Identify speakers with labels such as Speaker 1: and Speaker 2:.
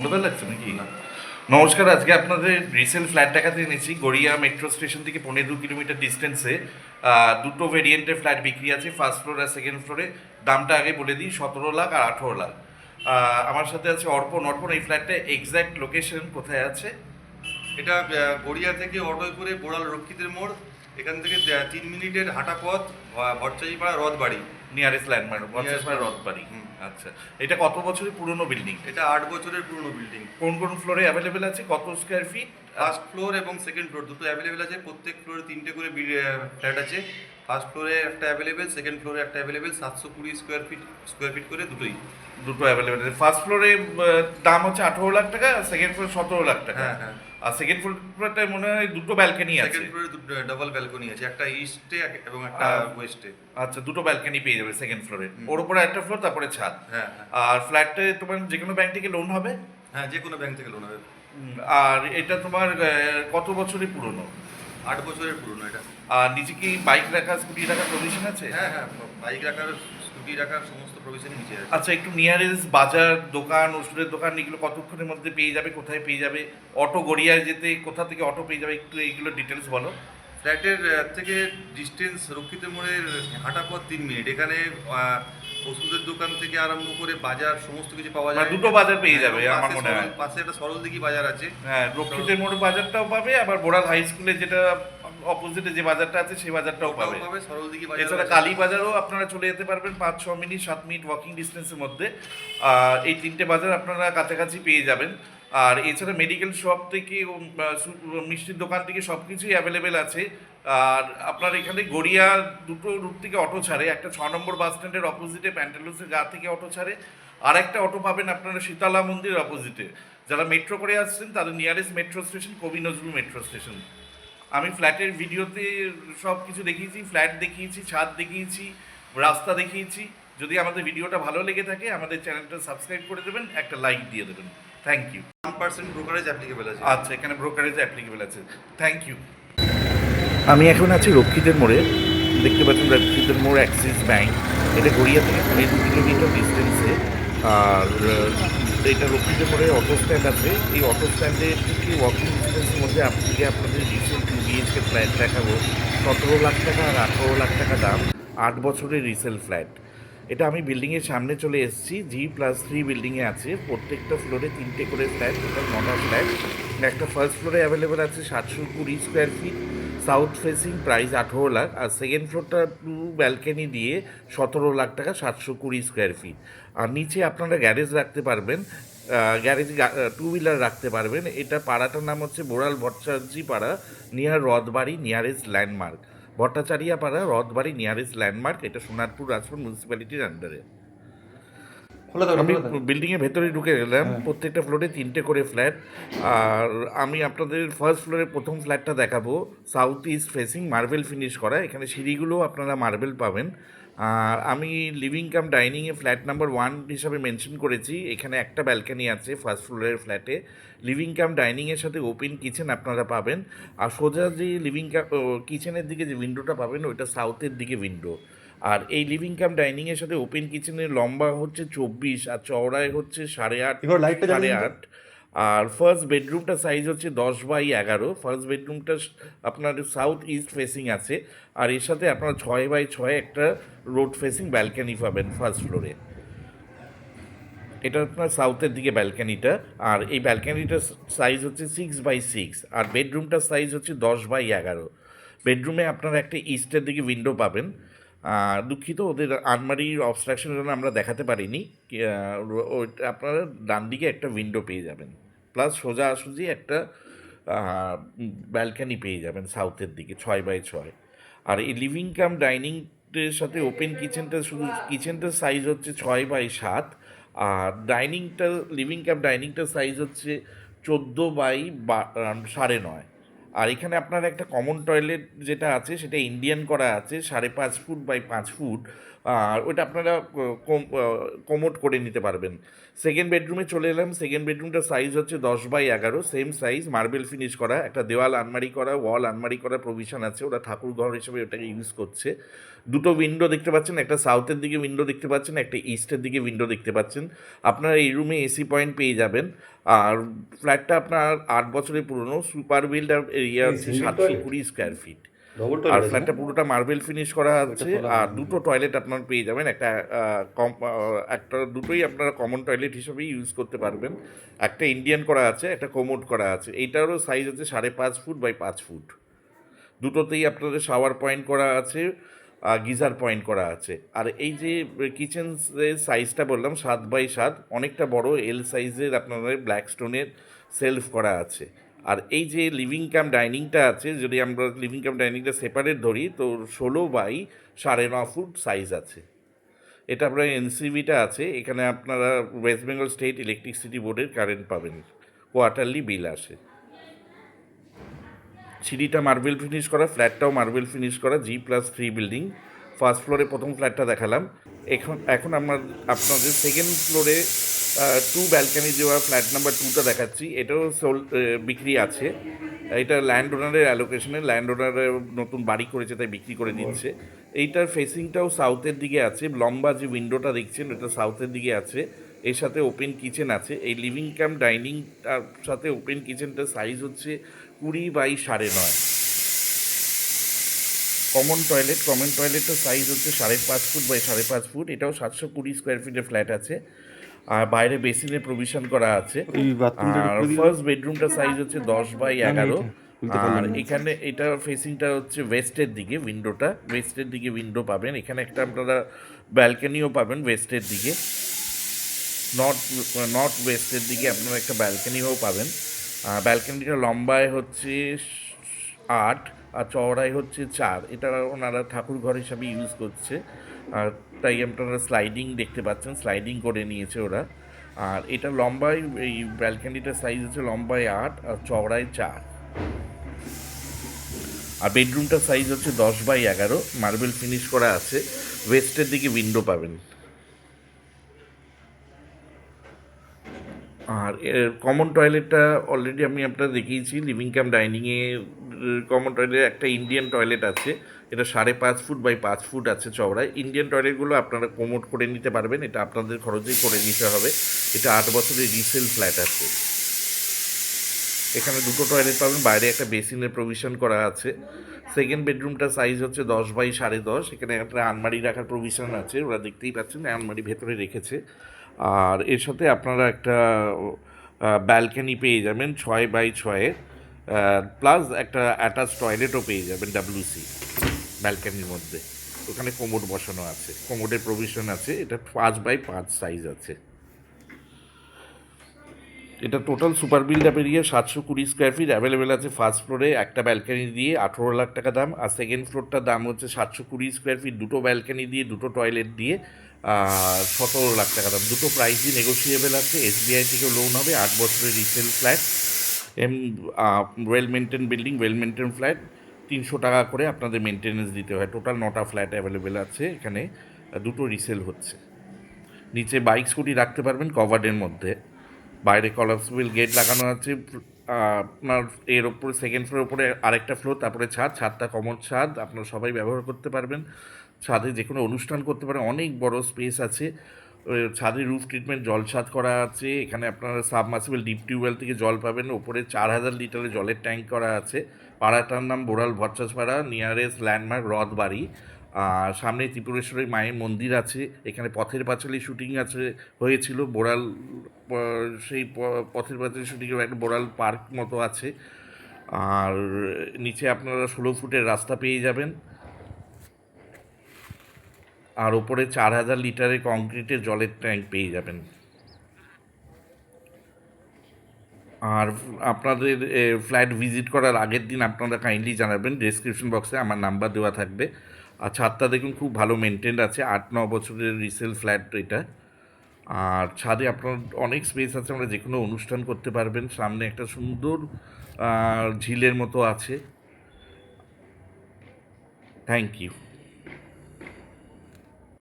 Speaker 1: বোঝা লাগছে নাকি? নমস্কার, আজকে আপনাদের রিসেল ফ্ল্যাট দেখাতে এনেছি গড়িয়া মেট্রো স্টেশন থেকে 15-2 কিলোমিটার ডিস্টেন্সে। দুটো ভেরিয়েন্টের ফ্ল্যাট বিক্রি আছে, ফার্স্ট ফ্লোর আর সেকেন্ড ফ্লোরে। দামটা আগে বলে দিই, 17 লাখ আর 18 লাখ। আমার সাথে আছে অর্পণ। অর্পণ, এই ফ্ল্যাটটা এক্স্যাক্ট লোকেশন কোথায় আছে?
Speaker 2: এটা গড়িয়া থেকে অটোয় করে বোড়াল রক্ষিতের মোড়, এখান থেকে 3 মিনিটের হাঁটা পথ, Bhattachipara Rathbari.
Speaker 1: Nearest landmark
Speaker 2: Nearest
Speaker 1: Rathbari.
Speaker 2: হুম।
Speaker 1: আচ্ছা, এটা কত বছরের পুরনো বিল্ডিং?
Speaker 2: এটা 8 বছরের পুরনো বিল্ডিং।
Speaker 1: কোন কোন ফ্লোরে অ্যাভেলেবেল আছে, কত স্কোয়ার ফিট?
Speaker 2: ফার্স্ট ফ্লোর এবং সেকেন্ড ফ্লোর দুটো অ্যাভেলেবেল আছে। প্রত্যেক ফ্লোরে 3টে করে ফ্ল্যাট আছে। ফার্স্ট ফ্লোরে একটা অ্যাভেলেবেল, সেকেন্ড ফ্লোরে একটা অ্যাভেলেবেল। 720 স্কোয়ার ফিট করে দুটোই।
Speaker 1: দুটো অ্যাভেলেবেল আছে। ফার্স্ট ফ্লোরে দাম হচ্ছে 18 লাখ টাকা, সেকেন্ড ফ্লোর 17 লাখ টাকা।
Speaker 2: হ্যাঁ, হ্যাঁ।
Speaker 1: আর সেকেন্ড ফ্লোরটায় মনে হয় দুটো ব্যালকনি আছে।
Speaker 2: সেকেন্ড ফ্লোরে দুটো ডাবল ব্যালকনি আছে, একটা ইস্টে এবং একটা ওয়েস্টে।
Speaker 1: আচ্ছা, দুটো ব্যালকনি পেয়ে যাবে সেকেন্ড ফ্লোরে।
Speaker 2: হুম।
Speaker 1: ওর উপরে একটা ফ্লোর, তারপরে ছাদ।
Speaker 2: হ্যাঁ, হ্যাঁ।
Speaker 1: আর ফ্ল্যাটে তোমার যে কোনো ব্যাংক থেকে লোন হবে।
Speaker 2: হ্যাঁ, যে কোনো ব্যাংক থেকে লোন হবে।
Speaker 1: আর এটা তোমার কত বছরই পুরনো?
Speaker 2: 8 বছরের পুরনো এটা।
Speaker 1: আর নিচে কি বাইক রাখা, স্কুটি রাখার প্রভিশন আছে?
Speaker 2: হ্যাঁ, হ্যাঁ, বাইক রাখার, স্কুটি রাখার সমস্ত প্রভিশনই নিচে আছে।
Speaker 1: আচ্ছা, একটু নিয়ারেস্ট বাজার, দোকান, ওষুধের দোকান, এগুলো কতক্ষণের মধ্যে পেয়ে যাবে, কোথায় পেয়ে যাবে? অটো গড়িয়ায় যেতে কোথা থেকে অটো পেয়ে যাবে, একটু এইগুলো ডিটেলস বলো।
Speaker 2: ফ্ল্যাটের থেকে ডিস্টেন্স রক্ষিত মোড়ের হাঁটা পথ 3 মিনিট। এখানে ওষুধের দোকান থেকে আরম্ভ করে বাজার সমস্ত কিছু পাওয়া
Speaker 1: মানে
Speaker 2: যায়।
Speaker 1: দুটো বাজার পেয়ে
Speaker 2: হ্যাঁ,
Speaker 1: যাবে
Speaker 2: এবং
Speaker 1: আমার মনে হয়।
Speaker 2: পাশে একটা সরলদিঘি বাজার আছে।
Speaker 1: হ্যাঁ, রক্ষিতের মোড় বাজারটাও পাবে, আবার বোড়াল হাই স্কুলে যেটা অপোজিটে যে বাজারটা আছে সেই বাজারটাও পাবে।
Speaker 2: সরলদিঘি বাজার
Speaker 1: এছাড়া
Speaker 2: আছে।
Speaker 1: কালী বাজারও আপনারা চলে যেতে পারবেন 5-6 মিনিট 7 মিনিট ওয়াকিং ডিস্টেন্সের মধ্যে। এই তিনটে বাজার আপনারা কাছাকাছি পেয়ে যাবেন। আর এছাড়া মেডিকেল শপ থেকে মিষ্টির দোকান থেকে সব কিছুই অ্যাভেলেবেল আছে। আর আপনার এখানে গড়িয়া দুটো রুট থেকে অটো ছাড়ে, একটা 6 নম্বর বাস স্ট্যান্ডের অপোজিটে প্যান্টালুসের গা থেকে অটো ছাড়ে, আর একটা অটো পাবেন আপনারা শীতলা মন্দিরের অপোজিটে। যারা মেট্রো করে আসছেন তাদের নিয়ারেস্ট মেট্রো স্টেশন কবি নজরুল মেট্রো স্টেশন। আমি ফ্ল্যাটের ভিডিওতে সব কিছু দেখিয়েছি, ফ্ল্যাট দেখিয়েছি, ছাদ দেখিয়েছি, রাস্তা দেখিয়েছি। যদি আমাদের ভিডিওটা ভালো লেগে থাকে আমাদের চ্যানেলটা সাবস্ক্রাইব করে দেবেন, একটা লাইক দিয়ে দেবেন। Thank you.
Speaker 2: 1% ব্রোকারেজ অ্যাপ্লিকেবল আছে।
Speaker 1: আচ্ছা, এখানে ব্রোকারেজ অ্যাপ্লিকেবল আছে। Thank you. আমি এখন আছি রক্ষিতের মোড়ে। দেখতে পাচ্ছেন রক্ষিতের মোড় অ্যাক্সিস ব্যাংক। এটা গড়িয়া থেকে 2 কিলোমিটার ডিস্টেন্সে। আর এটা রক্ষিতের মোড়ে অটো স্ট্যান্ড আছে। এই অটো স্ট্যান্ডের থেকে ওয়াকিং ডিস্টেন্সের মধ্যে আপনাদের রিসেন্ট 2 BHK ফ্ল্যাট দেখাবো। 17 লাখ টাকা আর 18 লাখ টাকা দাম, 8 বছরের রিসেল ফ্ল্যাট। এটা আমি বিল্ডিংয়ের সামনে চলে এসেছি। G+3 বিল্ডিংয়ে আছে, প্রত্যেকটা ফ্লোরে 3টে করে ফ্ল্যাট, টোটাল 9টা ফ্ল্যাট। একটা ফার্স্ট ফ্লোরে অ্যাভেলেবেল আছে 720 square feet, south facing, price 18 lakh. আর সেকেন্ড ফ্লোরটা টু ব্যালকনি দিয়ে 17 লাখ টাকা, 720 স্কোয়ার ফিট। আর নিচে আপনারা গ্যারেজ রাখতে পারবেন, গ্যারেজে টু হুইলার রাখতে পারবেন। এটা পাড়াটার নাম হচ্ছে বোড়াল ভট্টাচার্যি পাড়া, near Rathbari, nearest landmark. Bhattacharya পাড়া, রথবাড়ি, নিয়ারেস্ট ল্যান্ডমার্ক। এটা সোনারপুর রাজপুর মিউনিসিপ্যালিটির আন্ডারে। আমি বিল্ডিংয়ের ভেতরে ঢুকে গেলাম। প্রত্যেকটা ফ্লোরে 3টে করে ফ্ল্যাট। আর আমি আপনাদের ফার্স্ট ফ্লোরের প্রথম ফ্ল্যাটটা দেখাবো, south east facing, marble finish করা। এখানে সিঁড়িগুলো আপনারা মার্বেল পাবেন। আর আমি লিভিং কাম ডাইনিংয়ে ফ্ল্যাট নাম্বার 1 হিসাবে মেনশন করেছি। এখানে একটা ব্যালকানি আছে ফার্স্ট ফ্লোরের ফ্ল্যাটে। লিভিং কাম ডাইনিংয়ের সাথে ওপেন কিচেন আপনারা পাবেন। আর সোজা যে লিভিং কাম কিচেনের দিকে যে উইন্ডোটা পাবেন ওইটা সাউথের দিকে উইন্ডো। আর এই লিভিং কাম ডাইনিংয়ের সাথে ওপেন কিচেনের লম্বা হচ্ছে 24 আর চওড়ায় হচ্ছে 8.5,
Speaker 3: এবার লাইটটা জ্বালিয়ে দিন তো।
Speaker 1: 8.5। আর ফার্স্ট বেডরুমটা সাইজ হচ্ছে 10/11। ফার্স্ট বেডরুমটা আপনার সাউথ ইস্ট ফেসিং আছে। আর এর সাথে আপনার 6/6 একটা রোড ফেসিং ব্যালকানি পাবেন ফার্স্ট ফ্লোরে। এটা আপনার সাউথের দিকে ব্যালকানিটা। আর এই ব্যালকানিটার সাইজ হচ্ছে 6/6। আর বেডরুমটার সাইজ হচ্ছে 10/11। বেডরুমে আপনারা একটা ইস্টের দিকে উইন্ডো পাবেন। দুঃখিত, ওদের আলমারির অবস্ট্রাকশনের জন্য আমরা দেখাতে পারিনি। আপনারা ডান দিকে একটা উইন্ডো পেয়ে যাবেন, প্লাস সোজাসুজি একটা ব্যালকানি পেয়ে যাবেন সাউথের দিকে 6/6। আর এই লিভিং কাম ডাইনিংয়ের সাথে ওপেন কিচেনটা, শুধু কিচেনটার সাইজ হচ্ছে 6/7। আর লিভিং কাম ডাইনিংটার সাইজ হচ্ছে 14/9.5। আর এখানে আপনার একটা কমন টয়লেট যেটা আছে সেটা ইন্ডিয়ান করা আছে, 5.5 ফুট বাই 5 ফুট। আর ওটা আপনারা কোমোড করে নিতে পারবেন। সেকেন্ড বেডরুমে চলে এলাম। সেকেন্ড বেডরুমটার সাইজ হচ্ছে 10x11, same size, marble finish করা, একটা দেওয়াল আলমারি করা, ওয়াল আলমারি করা প্রভিশন আছে, ওরা ঠাকুর ঘর হিসেবে ওটাকে ইউজ করছে। দুটো উইন্ডো দেখতে পাচ্ছেন, একটা সাউথের দিকে উইন্ডো দেখতে পাচ্ছেন, একটা ইস্টের দিকে উইন্ডো দেখতে পাচ্ছেন। আপনারা এই রুমে এসি পয়েন্ট পেয়ে যাবেন। আর ফ্ল্যাটটা আপনার 8 বছরের পুরনো, সুপার বিল্ড আর এরিয়া হচ্ছে 720 স্কোয়ার ফিট। আর ফ্ল্যাটটা পুরোটা মার্বেল ফিনিশ করা আছে। আর দুটো টয়লেট আপনার পেয়ে যাবেন, একটা দুটোই আপনারা কমন টয়লেট হিসেবেই ইউজ করতে পারবেন। একটা ইন্ডিয়ান করা আছে, একটা কোমোড করা আছে। এইটারও সাইজ হচ্ছে 5.5 ফুট বাই 5 ফুট। দুটোতেই আপনাদের শাওয়ার পয়েন্ট করা আছে, গিজার পয়েন্ট করা আছে। আর এই যে কিচেনের সাইজটা বললাম 7x7, অনেকটা বড় এল সাইজের আপনাদের ব্ল্যাক স্টোনের সেলফ করা আছে। আর এই যে লিভিং কাম ডাইনিংটা আছে, যদি আমরা লিভিং কাম ডাইনিংটা সেপারেট ধরি তো 16x9.5 ফুট সাইজ আছে। এটা আপনার এনসিভিটা আছে, এখানে আপনারা ওয়েস্ট বেঙ্গল স্টেট ইলেকট্রিসিটি বোর্ডের কারেন্ট পাবেন, কোয়ার্টারলি বিল আসে। সিঁড়িটা মার্বেল ফিনিশ করা, ফ্ল্যাটটাও মার্বেল ফিনিশ করা, G+3 বিল্ডিং। ফার্স্ট ফ্লোরে প্রথম ফ্ল্যাটটা দেখালাম। এখন আপনাদের সেকেন্ড ফ্লোরে 2 ব্যালকানি দেওয়া ফ্ল্যাট নাম্বার 2টা দেখাচ্ছি। এটাও বিক্রি আছে। এটা ল্যান্ড ওনারের অ্যালোকেশনে, ল্যান্ড ওনারের নতুন বাড়ি করেছে তাই বিক্রি করে দিচ্ছে। এইটার ফেসিংটাও সাউথের দিকে আছে, লম্বা যে উইন্ডোটা দেখছেন এটা সাউথের দিকে আছে। এর সাথে ওপেন কিচেন আছে। এই লিভিং কাম ডাইনিংটার সাথে ওপেন কিচেনটার সাইজ হচ্ছে 20x9.5। কমন টয়লেটের সাইজ হচ্ছে 5.5 ফুট বাই 5.5 ফুট। এটাও 720 স্কোয়ার ফিটের ফ্ল্যাট আছে। আর বাইরে বেসিনের প্রভিশন করা আছে। আর ফার্স্ট বেডরুমটার সাইজ হচ্ছে 10x11। আর এখানে এটা ফেসিংটা হচ্ছে ওয়েস্টের দিকে, ওয়েস্টের দিকে উইন্ডো পাবেন। এখানে একটা আপনারা ব্যালকানিও পাবেন ওয়েস্টের দিকে, নর্থ ওয়েস্টের দিকে আপনারা একটা ব্যালকানিও পাবেন। ব্যালকানিটা লম্বায় হচ্ছে 8 আর চওড়ায় হচ্ছে 4। এটা ওনারা ঠাকুর ঘর হিসাবে ইউজ করছে। আর তাই আপনারা স্লাইডিং দেখতে পাচ্ছেন, স্লাইডিং করে নিয়েছে ওরা। আর এটা লম্বায়, এই ব্যালকানিটার সাইজ হচ্ছে লম্বায় 8 আর চওড়ায় 4। আর বেডরুমটার সাইজ হচ্ছে 10x11, মার্বেল ফিনিশ করা আছে, ওয়েস্টের দিকে উইন্ডো পাবেন। আর কমন টয়লেটটা অলরেডি আমি আপনারা দেখিয়েছি। লিভিং কাম ডাইনিংয়ে কমন টয়লেট একটা ইন্ডিয়ান টয়লেট আছে, এটা 5.5 ফুট বাই 5 ফুট আছে চওড়ায়। ইন্ডিয়ান টয়লেটগুলো আপনারা কোমোড করে নিতে পারবেন, এটা আপনাদের খরচেই করে নিতে হবে। এটা 8 বছরের রিসেল ফ্ল্যাট আছে। এখানে দুটো টয়লেট পাবেন, বাইরে একটা বেসিনের প্রভিশন করা আছে। সেকেন্ড বেডরুমটার সাইজ হচ্ছে 10x10। এখানে একটা আলমারি রাখার প্রভিশন আছে, ওরা দেখতেই পাচ্ছেন আলমারি ভেতরে রেখেছে। আর এর সাথে আপনারা একটা ব্যালকানি পেয়ে যাবেন 6x6, প্লাস একটা অ্যাটাচ টয়লেটও পেয়ে যাবেন WC ব্যালকানির মধ্যে। ওখানে কোমোড বসানো আছে, কোমোডের প্রভিশন আছে। এটা 5x5 সাইজ আছে। এটা total super build up area 720 square fit available আছে। ফার্স্ট ফ্লোরে একটা ব্যালকানি দিয়ে 18 লাখ টাকা দাম। আর সেকেন্ড ফ্লোরটার দাম হচ্ছে 720 স্কোয়ার ফিট, দুটো ব্যালকানি দিয়ে, দুটো টয়লেট দিয়ে 17 লাখ টাকা দাম। দুটো প্রাইসই নেগোসিয়েবল আছে। SBI থেকে লোন হবে। 8 বছরের resale flat, well maintain building, well maintain flat. 300 টাকা করে আপনাদের মেনটেন্যান্স দিতে হয়। টোটাল 9টা ফ্ল্যাট অ্যাভেলেবেল আছে এখানে, দুটো রিসেল হচ্ছে। নিচে বাইক স্কুটি রাখতে পারবেন কভার্ডের মধ্যে। বাইরে কলাপসিবল গেট লাগানো আছে। আপনার এর ওপরে সেকেন্ড ফ্লোরের উপরে আরেকটা ফ্লোর, তারপরে ছাদটা কমন ছাদ, আপনারা সবাই ব্যবহার করতে পারবেন। ছাদে যে কোনো অনুষ্ঠান করতে পারেন, অনেক বড় স্পেস আছে। ছাদে রুফ ট্রিটমেন্ট জল ছাদ করা আছে। এখানে আপনারা সাবমার্সিবল ডিপ টিউবওয়েল থেকে জল পাবেন। ওপরে 4000 লিটারের জলের ট্যাঙ্ক করা আছে। পাড়াটার নাম বোড়াল ভট্টাসপাড়া, নিয়ারেস্ট ল্যান্ডমার্ক রথবাড়ি। সামনে ত্রিপুরেশ্বরী মায়ের মন্দির আছে। এখানে পথের পাঁচালী শুটিং হয়েছিল বোড়াল, সেই পথের পাঁচালী শুটিংয়ের একটা বোড়াল পার্ক মতো আছে। আর নিচে আপনারা 16 ফুটের রাস্তা পেয়ে যাবেন। আর ওপরে 4000 লিটারের কংক্রিটের জলের ট্যাঙ্ক পেয়ে যাবেন। আর আপনাদের ফ্ল্যাট ভিজিট করার আগের দিন আপনারা কাইন্ডলি জানাবেন, ডেসক্রিপশন বক্সে আমার নাম্বার দেওয়া থাকবে। আর ছাদটা দেখুন খুব ভালো মেনটেন আছে, 8-9 বছরের রিসেল ফ্ল্যাট এটা। আর ছাদে আপনার অনেক স্পেস আছে, আমরা যে কোনো অনুষ্ঠান করতে পারবেন। সামনে একটা সুন্দর ঝিলের মতো আছে। Thank you.